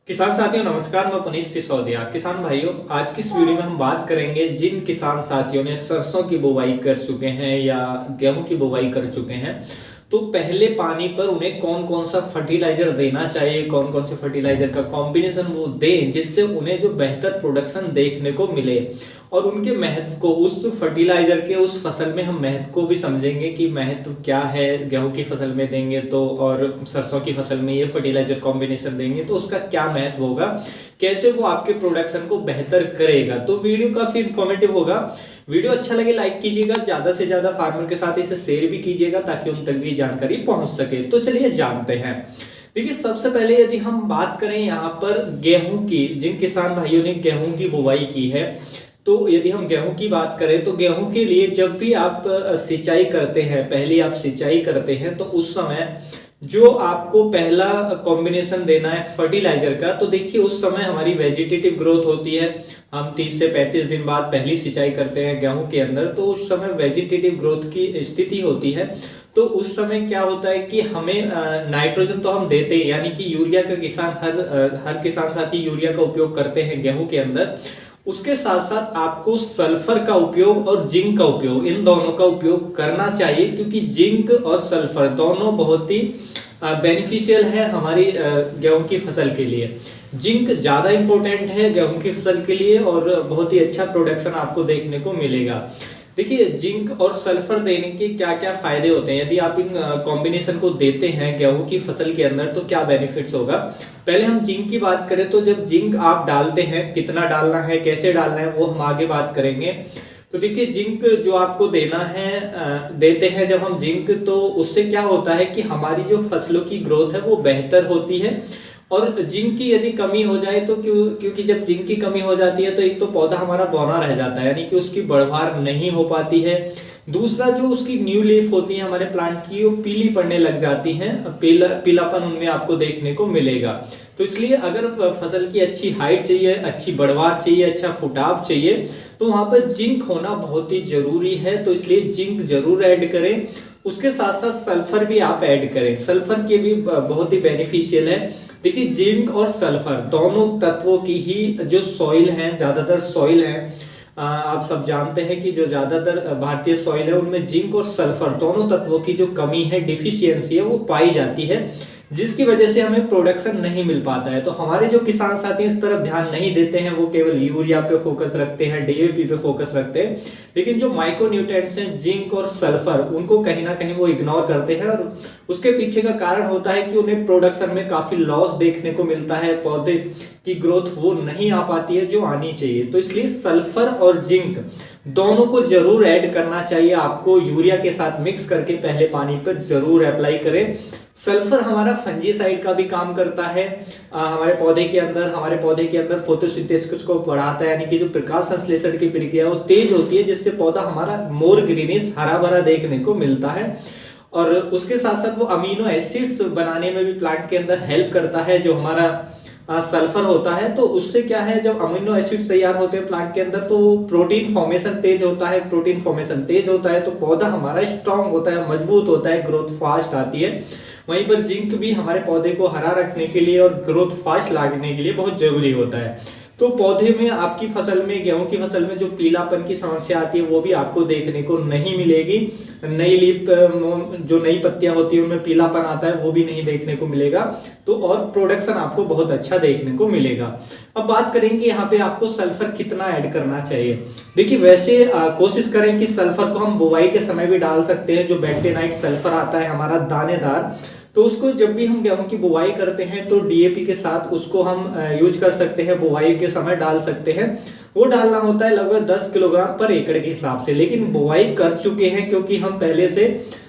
किसान साथियों नमस्कार। मैं पुनीत सिसोदिया। किसान भाइयों, आज की इस वीडियो में हम बात करेंगे जिन किसान साथियों ने सरसों की बुवाई कर चुके हैं या गेहूं की बुवाई कर चुके हैं, तो पहले पानी पर उन्हें कौन कौन सा फर्टिलाइजर देना चाहिए, कौन कौन से फर्टिलाइजर का कॉम्बिनेशन वो दें जिससे उन्हें जो बेहतर प्रोडक्शन देखने को मिले। और उनके महत्व को, उस फर्टिलाइजर के उस फसल में हम महत्व को भी समझेंगे कि महत्व क्या है। गेहूं की फसल में देंगे तो और सरसों की फसल में ये फर्टिलाइजर कॉम्बिनेशन देंगे तो उसका क्या महत्व होगा, कैसे वो आपके प्रोडक्शन को बेहतर करेगा। तो वीडियो काफी इंफॉर्मेटिव होगा। वीडियो अच्छा लगे लाइक कीजिएगा, ज्यादा से ज्यादा फार्मर के साथ इसे शेयर भी कीजिएगा ताकि उन तक भी जानकारी पहुंच सके। तो चलिए जानते हैं। देखिए, सबसे पहले यदि हम बात करें यहाँ पर गेहूं की, जिन किसान भाइयों ने गेहूं की बुवाई की है, तो यदि हम गेहूं की बात करें तो गेहूं के लिए जब भी आप सिंचाई करते हैं, पहली आप सिंचाई करते हैं, तो उस समय जो आपको पहला कॉम्बिनेशन देना है फर्टिलाइजर का, तो देखिए उस समय हमारी वेजिटेटिव ग्रोथ होती है। हम 30 से 35 दिन बाद पहली सिंचाई करते हैं गेहूं के अंदर, तो उस समय वेजिटेटिव ग्रोथ की स्थिति होती है। तो उस समय क्या होता है कि हमें नाइट्रोजन तो हम देते हैं, यानी कि यूरिया का किसान हर किसान साथी यूरिया का उपयोग करते हैं गेहूं के अंदर। उसके साथ साथ आपको सल्फर का उपयोग और जिंक का उपयोग, इन दोनों का उपयोग करना चाहिए, क्योंकि जिंक और सल्फर दोनों बहुत ही बेनिफिशियल है हमारी गेहूं की फसल के लिए। जिंक ज्यादा इंपॉर्टेंट है गेहूं की फसल के लिए और बहुत ही अच्छा प्रोडक्शन आपको देखने को मिलेगा। देखिए, जिंक और सल्फर देने के क्या क्या फायदे होते हैं। यदि आप इन कॉम्बिनेशन को देते हैं गेहूं की फसल के अंदर तो क्या बेनिफिट्स होगा। पहले हम जिंक की बात करें तो जब जिंक आप डालते हैं, कितना डालना है, कैसे डालना है, वो हम आगे बात करेंगे। तो देखिए, जिंक जो आपको देना है, देते हैं जब हम जिंक, तो उससे क्या होता है कि हमारी जो फसलों की ग्रोथ है वो बेहतर होती है। और जिंक की यदि कमी हो जाए तो क्योंकि जब जिंक की कमी हो जाती है तो एक तो पौधा हमारा बौना रह जाता है, यानी कि उसकी बढ़वार नहीं हो पाती है। दूसरा, जो उसकी न्यू लीफ होती है हमारे प्लांट की, वो पीली पड़ने लग जाती हैं, पीलापन उनमें आपको देखने को मिलेगा। तो इसलिए अगर फसल की अच्छी हाइट चाहिए, अच्छी बढ़वार चाहिए, अच्छा फुटाव चाहिए, तो वहां पर जिंक होना बहुत ही जरूरी है। तो इसलिए जिंक जरूर ऐड करें। उसके साथ साथ सल्फर भी आप ऐड करें। सल्फर के भी बहुत ही बेनिफिशियल है। देखिए, जिंक और सल्फर दोनों तत्वों की ही जो सॉइल है, ज्यादातर सॉइल है, आप सब जानते हैं कि जो ज्यादातर भारतीय सॉइल है उनमें जिंक और सल्फर दोनों तत्वों की जो कमी है, डिफिशियंसी है, वो पाई जाती है, जिसकी वजह से हमें प्रोडक्शन नहीं मिल पाता है। तो हमारे जो किसान साथी इस तरफ ध्यान नहीं देते हैं, वो केवल यूरिया पे फोकस रखते हैं, डीएपी पे फोकस रखते हैं, लेकिन जो माइक्रोन्यूट्रिएंट्स हैं जिंक और सल्फर, उनको कहीं ना कहीं वो इग्नोर करते हैं। और उसके पीछे का कारण होता है कि उन्हें प्रोडक्शन में काफी लॉस देखने को मिलता है, पौधे की ग्रोथ वो नहीं आ पाती है जो आनी चाहिए। तो इसलिए सल्फर और जिंक दोनों को जरूर ऐड करना चाहिए आपको। यूरिया के साथ मिक्स करके पहले पानी पर जरूर अप्लाई करें। सल्फर हमारा फंजीसाइड का भी काम करता है हमारे पौधे के अंदर फोटोसिंथेसिस को बढ़ाता है, यानी कि जो प्रकाश संश्लेषण की प्रक्रिया वो तेज होती है, जिससे पौधा हमारा मोर ग्रीनिश हरा भरा देखने को मिलता है। और उसके साथ साथ वो अमीनो एसिड्स बनाने में भी प्लांट के अंदर हेल्प करता है। जो हमारा सल्फर होता है, तो उससे क्या है, जब अमीनो एसिड्स तैयार होते हैं प्लांट के अंदर तो प्रोटीन फॉर्मेशन तेज होता है। प्रोटीन फॉर्मेशन तेज होता है तो पौधा हमारा स्ट्रांग होता है, मजबूत होता है, ग्रोथ फास्ट आती है। वहीं पर जिंक भी हमारे पौधे को हरा रखने के लिए और ग्रोथ फास्ट लाने के लिए बहुत जरूरी होता है। तो पौधे में, आपकी फसल में, गेहूं की फसल में जो पीलापन की समस्या आती है वो भी आपको देखने को नहीं मिलेगी। नई लीफ, जो नई पत्तियां होती है उनमें पीलापन आता है, वो भी नहीं देखने को मिलेगा। तो और प्रोडक्शन आपको बहुत अच्छा देखने को मिलेगा। अब बात करेंगे यहाँ पे आपको सल्फर कितना ऐड करना चाहिए। देखिए, वैसे कोशिश करें कि सल्फर को हम बुवाई के समय भी डाल सकते हैं। जो बेंटेनाइट सल्फर आता है हमारा दानेदार, तो उसको जब भी हम गेहूं की बुवाई करते हैं तो डीएपी के साथ उसको हम यूज कर सकते हैं, बुवाई के समय डाल सकते हैं। वो डालना होता है लगभग 10 किलोग्राम पर एकड़ के हिसाब से, लेकिन बुवाई कर चुके हैं क्योंकि हम पहले से,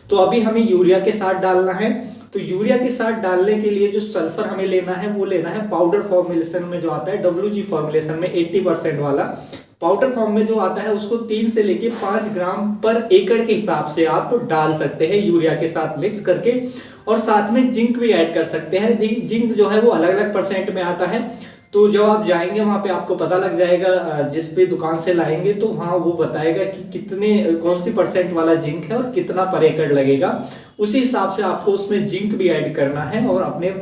तो अभी हमें यूरिया के साथ डालना है। तो यूरिया के साथ डालने के लिए जो सल्फर हमें लेना है वो लेना है पाउडर फॉर्मुलेशन में जो आता है, WG फॉर्मुलेशन में 80% वाला पाउडर फॉर्म में जो आता है, उसको 3 से लेके 5 ग्राम पर एकड़ के हिसाब से आप डाल सकते हैं यूरिया के साथ मिक्स करके। और साथ में जिंक भी ऐड कर सकते हैं। जिंक जो है वो अलग अलग परसेंट में आता है, तो जब आप जाएंगे वहां पे आपको पता लग जाएगा, जिस भी दुकान से लाएंगे तो वहां वो बताएगा कि कितने, कौन सी परसेंट वाला जिंक है और कितना पर एकड़ लगेगा। उसी हिसाब से आपको उसमें जिंक भी ऐड करना है और अपने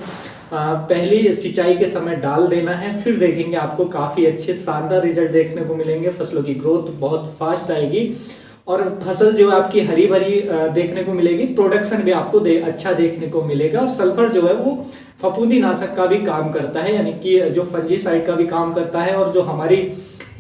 पहली सिंचाई के समय डाल देना है, फिर देखेंगे आपको काफ़ी अच्छे शानदार रिजल्ट देखने को मिलेंगे। फसलों की ग्रोथ बहुत फास्ट आएगी और फसल जो है आपकी हरी भरी देखने को मिलेगी। प्रोडक्शन भी आपको अच्छा देखने को मिलेगा। और सल्फर जो है वो फफूंदी नाशक का भी काम करता है, यानी कि जो फंजीसाइड का भी काम करता है और जो हमारी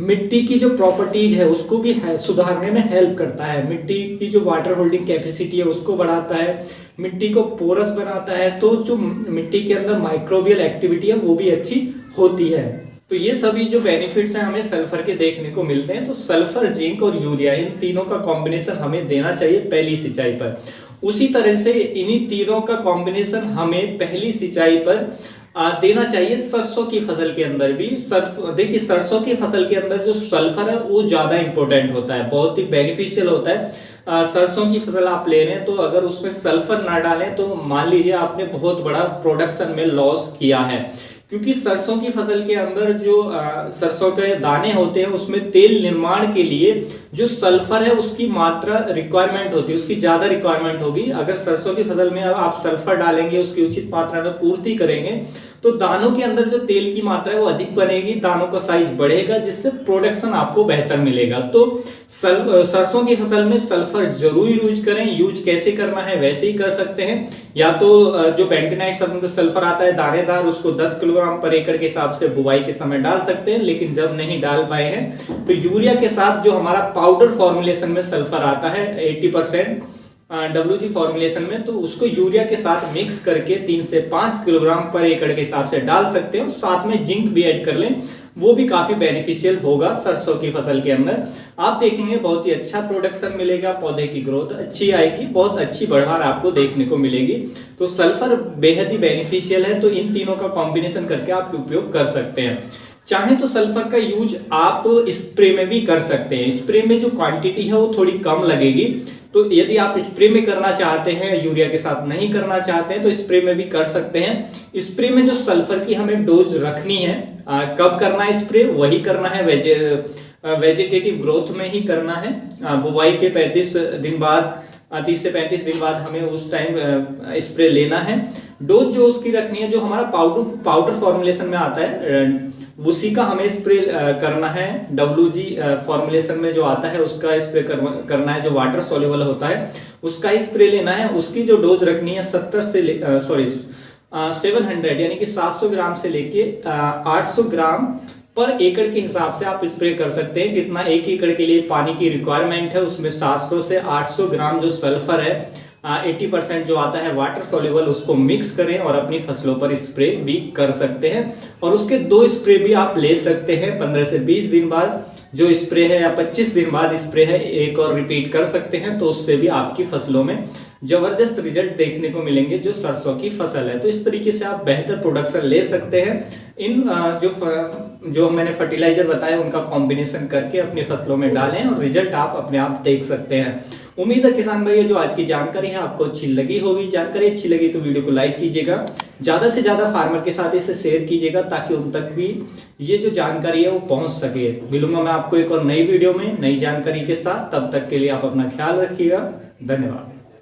मिट्टी की जो प्रॉपर्टीज है उसको भी सुधारने में हेल्प करता है। मिट्टी की जो वाटर होल्डिंग कैपेसिटी है उसको बढ़ाता है, मिट्टी को पोरस बनाता है, तो जो मिट्टी के अंदर माइक्रोबियल एक्टिविटी है वो भी अच्छी होती है। तो ये सभी जो बेनिफिट्स हैं हमें सल्फर के देखने को मिलते हैं। तो सल्फर, जिंक और यूरिया, इन तीनों का कॉम्बिनेशन हमें देना चाहिए पहली सिंचाई पर। उसी तरह से इन्हीं तीनों का कॉम्बिनेशन हमें पहली सिंचाई पर देना चाहिए सरसों की फसल के अंदर भी। देखिए सरसों की फसल के अंदर जो सल्फर है वो ज्यादा इंपॉर्टेंट होता है, बहुत ही बेनिफिशियल होता है। सरसों की फसल आप ले रहे हैं तो अगर उसमें सल्फर ना डालें तो मान लीजिए आपने बहुत बड़ा प्रोडक्शन में लॉस किया है, क्योंकि सरसों की फसल के अंदर जो सरसों के दाने होते हैं उसमें तेल निर्माण के लिए जो सल्फर है उसकी मात्रा रिक्वायरमेंट होती है, उसकी ज्यादा रिक्वायरमेंट होगी। अगर सरसों की फसल में आप सल्फर डालेंगे, उसकी उचित मात्रा में पूर्ति करेंगे तो दानों के अंदर जो तेल की मात्रा है वो अधिक बनेगी, दानों का साइज बढ़ेगा, जिससे प्रोडक्शन आपको बेहतर मिलेगा। तो सरसों की फसल में सल्फर जरूर यूज करें। यूज कैसे करना है वैसे ही कर सकते हैं, या तो जो बेंटोनाइट सल्फर आता है दानेदार, उसको 10 किलोग्राम पर एकड़ के हिसाब से बुवाई के समय डाल सकते हैं। लेकिन जब नहीं डाल पाए हैं तो यूरिया के साथ जो हमारा पाउडर फॉर्मुलेशन में सल्फर आता है 80% WG फॉर्मुलेशन में, तो उसको यूरिया के साथ मिक्स करके 3 से 5 किलोग्राम पर एकड़ के हिसाब से डाल सकते हैं। और साथ में जिंक भी ऐड कर लें, वो भी काफी बेनिफिशियल होगा सरसों की फसल के अंदर। आप देखेंगे बहुत ही अच्छा प्रोडक्शन मिलेगा, पौधे की ग्रोथ अच्छी आएगी, बहुत अच्छी बढ़वार आपको देखने को मिलेगी। तो सल्फर बेहद ही बेनिफिशियल है, तो इन तीनों का कॉम्बिनेशन करके आप उपयोग कर सकते हैं। चाहे तो सल्फर का यूज आप स्प्रे में भी कर सकते हैं। स्प्रे में जो क्वांटिटी है वो थोड़ी कम लगेगी, तो यदि आप स्प्रे में करना चाहते हैं, यूरिया के साथ नहीं करना चाहते हैं, तो स्प्रे में भी कर सकते हैं। स्प्रे में जो सल्फर की हमें डोज रखनी है, कब करना है स्प्रे, वही करना है वेजिटेटिव ग्रोथ में ही करना है। बुवाई के 35 दिन बाद, 30 से 35 दिन बाद हमें उस टाइम स्प्रे लेना है। डोज जो उसकी रखनी है, जो हमारा पाउडर फॉर्मुलेशन में आता है उसी का हमें स्प्रे करना है। WG फॉर्मुलेशन में जो आता है उसका स्प्रे करना है, जो वाटर सोल्यूबल होता है उसका ही स्प्रे लेना है। उसकी जो डोज रखनी है 700 यानी कि 700 ग्राम से लेके 800 ग्राम पर एकड़ के हिसाब से आप स्प्रे कर सकते हैं। जितना 1 एकड़ के लिए पानी की रिक्वायरमेंट है उसमें 700 से 800 ग्राम जो सल्फर है 80% जो आता है वाटर सोल्यूबल, उसको मिक्स करें और अपनी फसलों पर स्प्रे भी कर सकते हैं। और उसके 2 स्प्रे भी आप ले सकते हैं 15 से 20 दिन बाद जो स्प्रे है, या 25 दिन बाद स्प्रे है, एक और रिपीट कर सकते हैं। तो उससे भी आपकी फसलों में जबरदस्त रिजल्ट देखने को मिलेंगे जो सरसों की फसल है। तो इस तरीके से आप बेहतर प्रोडक्शन ले सकते हैं। इन जो मैंने फर्टिलाइजर बताया उनका कॉम्बिनेशन करके अपनी फसलों में डालें और रिजल्ट आप अपने आप देख सकते हैं। उम्मीद है किसान भाइयों जो आज की जानकारी है आपको अच्छी लगी होगी। जानकारी अच्छी लगी तो वीडियो को लाइक कीजिएगा, ज्यादा से ज्यादा फार्मर के साथ इसे शेयर कीजिएगा ताकि उन तक भी ये जो जानकारी है वो पहुंच सके। मिलूंगा मैं आपको एक और नई वीडियो में नई जानकारी के साथ, तब तक के लिए आप अपना ख्याल रखिएगा। धन्यवाद।